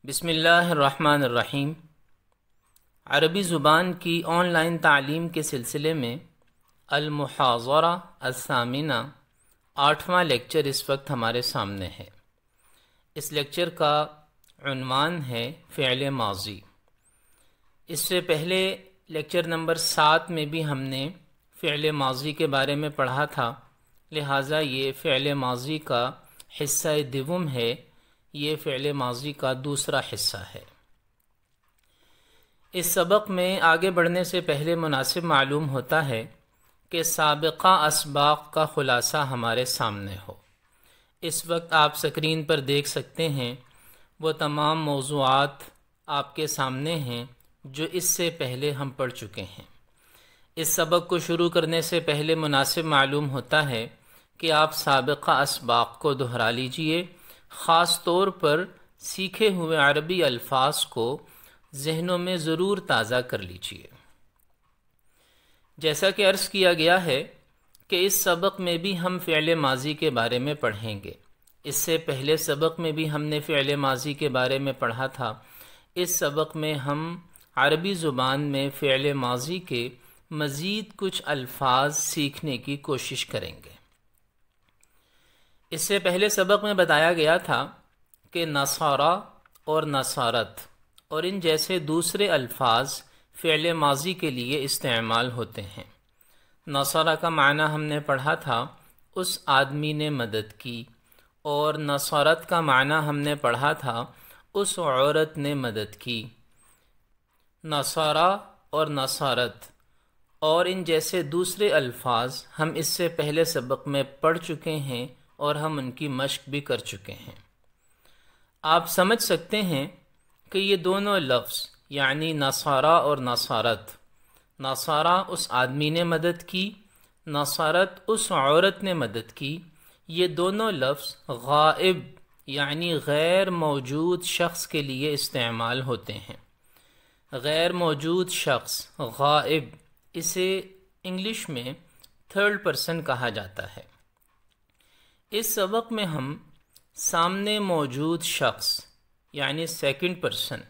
بسم اللہ الرحمن الرحیم۔ عربی زبان کی آن لائن تعلیم کے سلسلے میں المحاضرہ الثامنہ 8واں لیکچر اس وقت ہمارے سامنے ہے۔ اس لیکچر کا عنوان ہے فعل ماضی۔ اس سے پہلے لیکچر نمبر 7 میں بھی ہم نے فعل ماضی کے بارے میں پڑھا تھا، لہٰذا یہ فعل ماضی کا حصہ دوم ہے، یہ فعل ماضی کا دوسرا حصہ ہے۔ اس سبق میں آگے بڑھنے سے پہلے مناسب معلوم ہوتا ہے کہ سابقہ اسباق کا خلاصہ ہمارے سامنے ہو۔ اس وقت آپ سکرین پر دیکھ سکتے ہیں وہ تمام موضوعات آپ کے سامنے ہیں جو اس سے پہلے ہم پڑھ چکے ہیں۔ اس سبق کو شروع کرنے سے پہلے مناسب معلوم ہوتا ہے کہ آپ سابقہ اسباق کو دہرا لیجئے، خاص طور پر سیکھے ہوئے عربی الفاظ کو ذہنوں میں ضرور تازہ کر لیجئے۔ جیسا کہ عرض کیا گیا ہے کہ اس سبق میں بھی ہم فعل ماضی کے بارے میں پڑھیں گے۔ اس سے پہلے سبق میں بھی ہم نے فعل ماضی کے بارے میں پڑھا تھا۔ اس سبق میں ہم عربی زبان میں فعل ماضی کے مزید کچھ الفاظ سیکھنے کی کوشش کریں گے۔ اس سے پہلے سبق میں بتایا گیا تھا کہ نصارہ اور نصارت اور ان جیسے دوسرے الفاظ فعل ماضی کے لیے استعمال ہوتے ہیں۔ نصارہ کا معنی ہم نے پڑھا تھا اس آدمی نے مدد کی، اور نصارت کا معنی ہم نے پڑھا تھا اس عورت نے مدد کی۔ نصارہ اور نصارت اور ان جیسے دوسرے الفاظ ہم اس سے پہلے سبق میں پڑھ چکے ہیں اور ہم ان کی مشق بھی کر چکے ہیں۔ آپ سمجھ سکتے ہیں کہ یہ دونوں لفظ یعنی نصارہ اور نصارت، نصارہ اس آدمی نے مدد کی، نصارت اس عورت نے مدد کی، یہ دونوں لفظ غائب یعنی غیر موجود شخص کے لیے استعمال ہوتے ہیں۔ غیر موجود شخص، غائب، اسے انگلش میں تھرڈ پرسن کہا جاتا ہے۔ اس سبق میں ہم سامنے موجود شخص یعنی سیکنڈ پرسن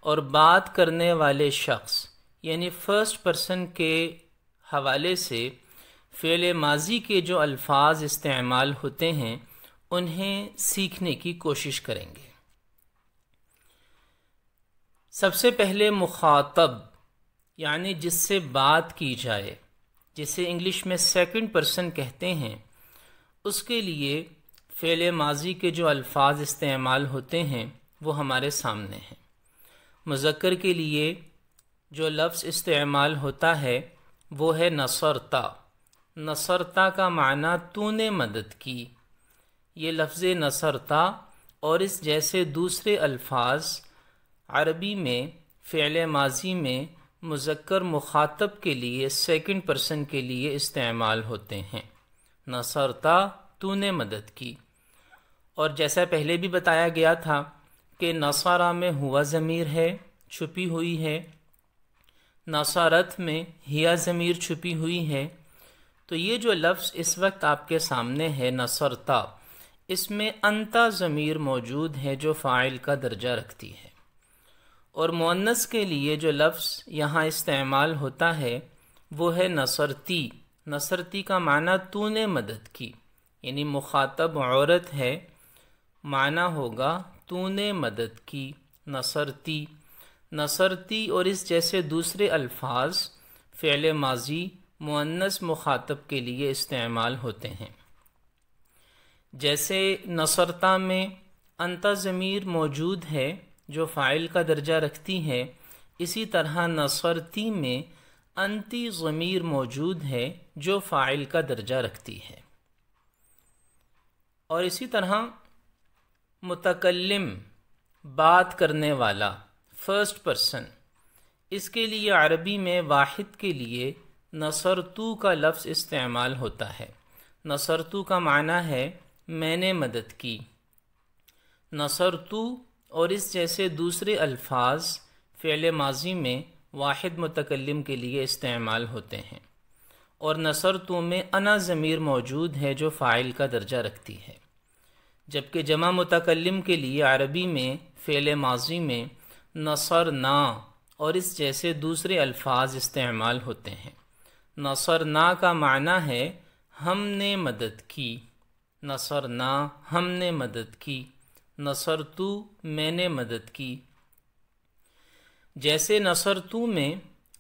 اور بات کرنے والے شخص یعنی فرسٹ پرسن کے حوالے سے فعل ماضی کے جو الفاظ استعمال ہوتے ہیں انہیں سیکھنے کی کوشش کریں گے۔ سب سے پہلے مخاطب یعنی جس سے بات کی جائے، جسے انگلش میں سیکنڈ پرسن کہتے ہیں، اس کے لیے فعل ماضی کے جو الفاظ استعمال ہوتے ہیں وہ ہمارے سامنے ہیں۔ مذکر کے لیے جو لفظ استعمال ہوتا ہے وہ ہے نصرتا۔ نصرتا کا معنی تو نے مدد کی۔ یہ لفظ نصرتا اور اس جیسے دوسرے الفاظ عربی میں فعل ماضی میں مذکر مخاطب کے لیے سیکنڈ پرسن کے لیے استعمال ہوتے ہیں۔ نصرتا تو نے مدد کی، اور جیسا پہلے بھی بتایا گیا تھا کہ نصارہ میں ہوا ضمیر ہے، چھپی ہوئی ہے، نصارت میں ہیا ضمیر چھپی ہوئی ہے۔ تو یہ جو لفظ اس وقت آپ کے سامنے ہے نصرتا، اس میں انتا ضمیر موجود ہے جو فاعل کا درجہ رکھتی ہے، اور مؤنث کے لیے جو لفظ یہاں استعمال ہوتا ہے وہ ہے نصرتی۔ نصرتی کا معنی تو نے مدد کی، یعنی مخاطب عورت ہے، معنی ہوگا تو نے مدد کی، نصرتی۔ نصرتی اور اس جیسے دوسرے الفاظ فعل ماضی مؤنث مخاطب کے لیے استعمال ہوتے ہیں۔ جیسے نصرتا میں انتا ضمیر موجود ہے جو فاعل کا درجہ رکھتی ہے، اسی طرح نصرتی میں انتی ضمیر موجود ہے جو فاعل کا درجہ رکھتی ہے۔ اور اسی طرح متکلم، بات کرنے والا، فرسٹ پرسن، اس کے لیے عربی میں واحد کے لیے نصرتو کا لفظ استعمال ہوتا ہے۔ نصرتو کا معنی ہے میں نے مدد کی۔ نصرتو اور اس جیسے دوسرے الفاظ فعل ماضی میں واحد متکلم کے لیے استعمال ہوتے ہیں، اور نصرتو میں انا ضمیر موجود ہے جو فاعل کا درجہ رکھتی ہے، جبکہ جمع متکلم کے لیے عربی میں فعل ماضی میں نصرنا اور اس جیسے دوسرے الفاظ استعمال ہوتے ہیں۔ نصرنا کا معنی ہے ہم نے مدد کی، نصرنا ہم نے مدد کی، نصرتو میں نے مدد کی۔ جیسے نصرتو میں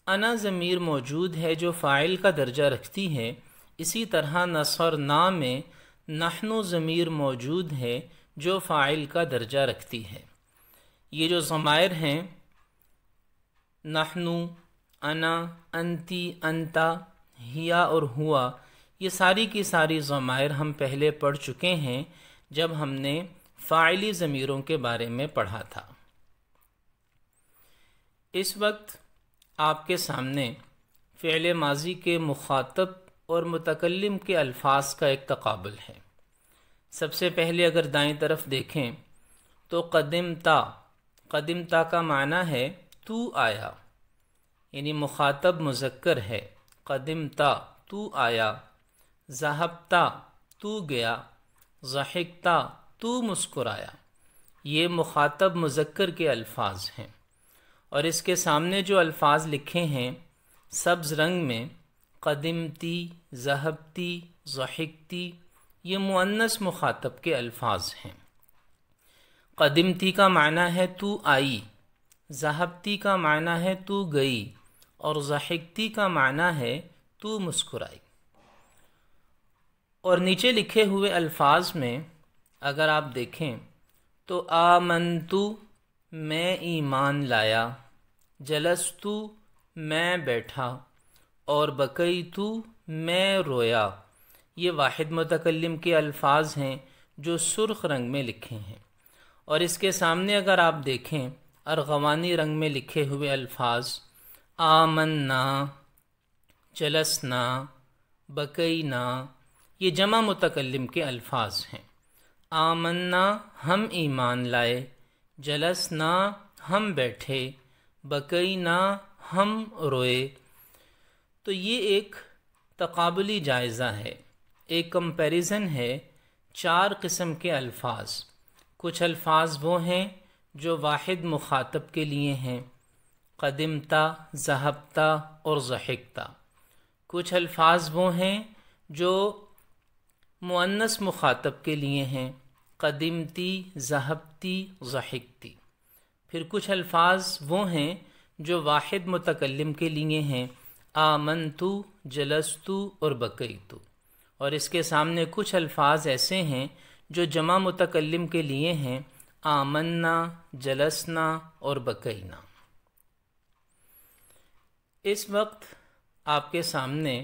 انا ضمیر موجود ہے جو فاعل کا درجہ رکھتی ہے، اسی طرح نصرنا میں نحن ضمیر موجود ہے جو فاعل کا درجہ رکھتی ہے۔ یہ جو ضمائر ہیں نحن، انا، انتی، انتا، ہیا اور ہوا، یہ ساری کی ساری ضمائر ہم پہلے پڑھ چکے ہیں جب ہم نے فاعلی ضمیروں کے بارے میں پڑھا تھا۔ اس وقت آپ کے سامنے فعل ماضی کے مخاطب اور متکلم کے الفاظ کا ایک تقابل ہے۔ سب سے پہلے اگر دائیں طرف دیکھیں تو قدمتا، قدمتا کا معنی ہے تو آیا، یعنی مخاطب مذکر ہے، قدمتا تو آیا۔ ذہبتا تو گیا، ضحکتا تو مسکرایا۔ یہ مخاطب مذکر کے الفاظ ہیں، اور اس کے سامنے جو الفاظ لکھے ہیں سبز رنگ میں، قدمتی، ذہبتی، ضحکتی، یہ مؤنث مخاطب کے الفاظ ہیں۔ قدمتی کا معنی ہے تو آئی، ذہبتی کا معنی ہے تو گئی، اور ضحکتی کا معنی ہے تو مسکرائی۔ اور نیچے لکھے ہوئے الفاظ میں اگر آپ دیکھیں تو آمنتو میں ایمان لایا، جلستو میں بیٹھا، اور بکیتو میں رویا۔ یہ واحد متکلم کے الفاظ ہیں جو سرخ رنگ میں لکھے ہیں، اور اس کے سامنے اگر آپ دیکھیں ارغوانی رنگ میں لکھے ہوئے الفاظ آمنا، جلسنا، بکینا، یہ جمع متکلم کے الفاظ ہیں۔ آمنا ہم ایمان لائے، جلسنا ہم بیٹھے، بکینا ہم روئے۔ تو یہ ایک تقابلی جائزہ ہے، ایک کمپیریزن ہے چار قسم کے الفاظ۔ کچھ الفاظ وہ ہیں جو واحد مخاطب کے لیے ہیں، قدمتا، ذہبتا اور ضحکتا۔ کچھ الفاظ وہ ہیں جو مؤنث مخاطب کے لیے ہیں، قدمتی، ذہبتی، ضحکتی۔ پھر کچھ الفاظ وہ ہیں جو واحد متکلم کے لیے ہیں، آمنتو، جلستو اور بکیتو۔ اور اس کے سامنے کچھ الفاظ ایسے ہیں جو جمع متکلم کے لیے ہیں، آمنا، جلسنا اور بکینا۔ اس وقت آپ کے سامنے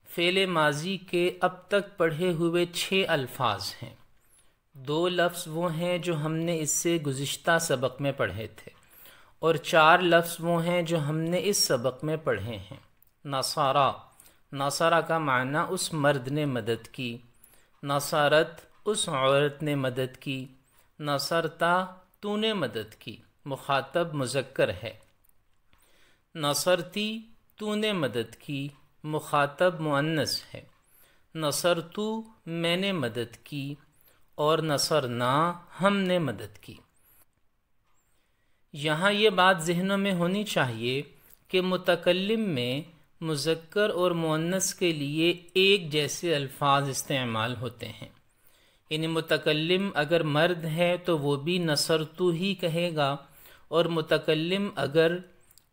فعل ماضی کے اب تک پڑھے ہوئے 6 الفاظ ہیں۔ 2 لفظ وہ ہیں جو ہم نے اس سے گزشتہ سبق میں پڑھے تھے، اور 4 لفظ وہ ہیں جو ہم نے اس سبق میں پڑھے ہیں۔ نصارہ، نصارہ کا معنی اس مرد نے مدد کی، نصارت اس عورت نے مدد کی، نصرتا تو نے مدد کی، مخاطب مذکر ہے۔ نصرتی تو نے مدد کی، مخاطب مؤنث ہے۔ نصرتو میں نے مدد کی، اور نصرنا ہم نے مدد کی۔ یہاں یہ بات ذہنوں میں ہونی چاہیے کہ متکلم میں مذکر اور مؤنث کے لیے ایک جیسے الفاظ استعمال ہوتے ہیں، یعنی متکلم اگر مرد ہے تو وہ بھی نصرتو ہی کہے گا، اور متکلم اگر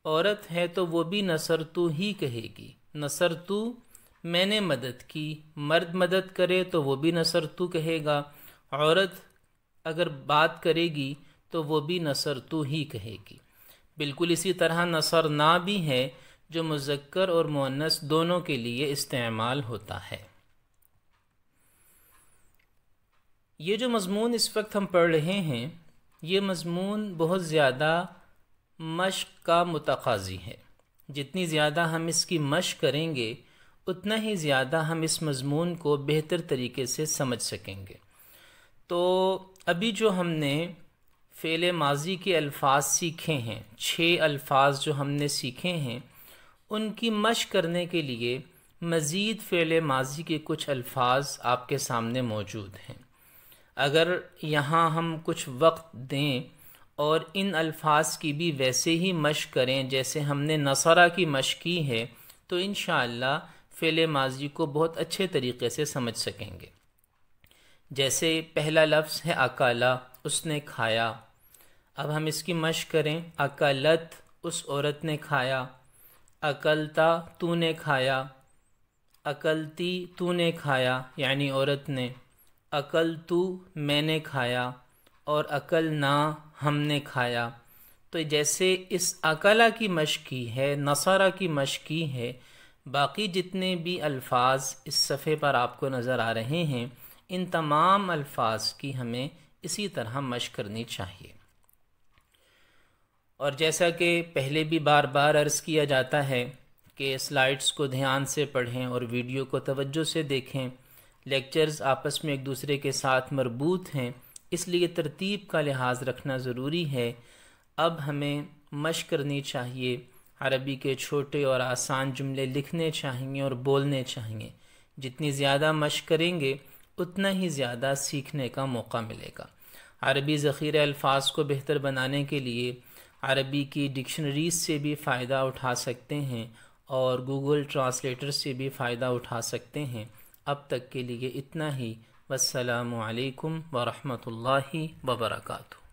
عورت ہے تو وہ بھی نصرتو ہی کہے گی۔ نصرتو میں نے مدد کی، مرد مدد کرے تو وہ بھی نصرتو کہے گا، عورت اگر بات کرے گی تو وہ بھی نصرتو ہی کہے گی۔ بالکل اسی طرح نصرنا بھی ہے جو مذکر اور مؤنث دونوں کے لیے استعمال ہوتا ہے۔ یہ جو مضمون اس وقت ہم پڑھ رہے ہیں، یہ مضمون بہت زیادہ مشق کا متقاضی ہے۔ جتنی زیادہ ہم اس کی مشق کریں گے اتنا ہی زیادہ ہم اس مضمون کو بہتر طریقے سے سمجھ سکیں گے۔ تو ابھی جو ہم نے فعل ماضی کے الفاظ سیکھے ہیں، 6 الفاظ جو ہم نے سیکھے ہیں، ان کی مشق کرنے کے لیے مزید فعل ماضی کے کچھ الفاظ آپ کے سامنے موجود ہیں۔ اگر یہاں ہم کچھ وقت دیں اور ان الفاظ کی بھی ویسے ہی مشق کریں جیسے ہم نے نصرہ کی مشق کی ہے، تو انشاءاللہ فعل ماضی کو بہت اچھے طریقے سے سمجھ سکیں گے۔ جیسے پہلا لفظ ہے اکالا، اس نے کھایا۔ اب ہم اس کی مشق کریں، اکلت اس عورت نے کھایا، اکلتا تو نے کھایا، اکلتی تو نے کھایا یعنی عورت نے، اکلتو میں نے کھایا، اور اکلنا ہم نے کھایا۔ تو جیسے اس اکلا کی مشق کی ہے، نصرہ کی مشق کی ہے، باقی جتنے بھی الفاظ اس صفحے پر آپ کو نظر آ رہے ہیں، ان تمام الفاظ کی ہمیں اسی طرح مشق کرنی چاہیے۔ اور جیسا کہ پہلے بھی بار بار عرض کیا جاتا ہے کہ سلائیڈز کو دھیان سے پڑھیں اور ویڈیو کو توجہ سے دیکھیں۔ لیکچرز آپس میں ایک دوسرے کے ساتھ مربوط ہیں، اس لیے ترتیب کا لحاظ رکھنا ضروری ہے۔ اب ہمیں مشق کرنی چاہیے، عربی کے چھوٹے اور آسان جملے لکھنے چاہیے اور بولنے چاہیے۔ جتنی زیادہ مشق کریں گے اتنا ہی زیادہ سیکھنے کا موقع ملے گا۔ عربی ذخیرہ الفاظ کو بہتر بنانے کے لیے عربی کی ڈکشنریز سے بھی فائدہ اٹھا سکتے ہیں اور گوگل ٹرانسلیٹر سے بھی فائدہ اٹھا سکتے ہیں۔ اب تک کے لیے اتنا ہی۔ والسلام علیکم ورحمۃ اللہ وبرکاتہ۔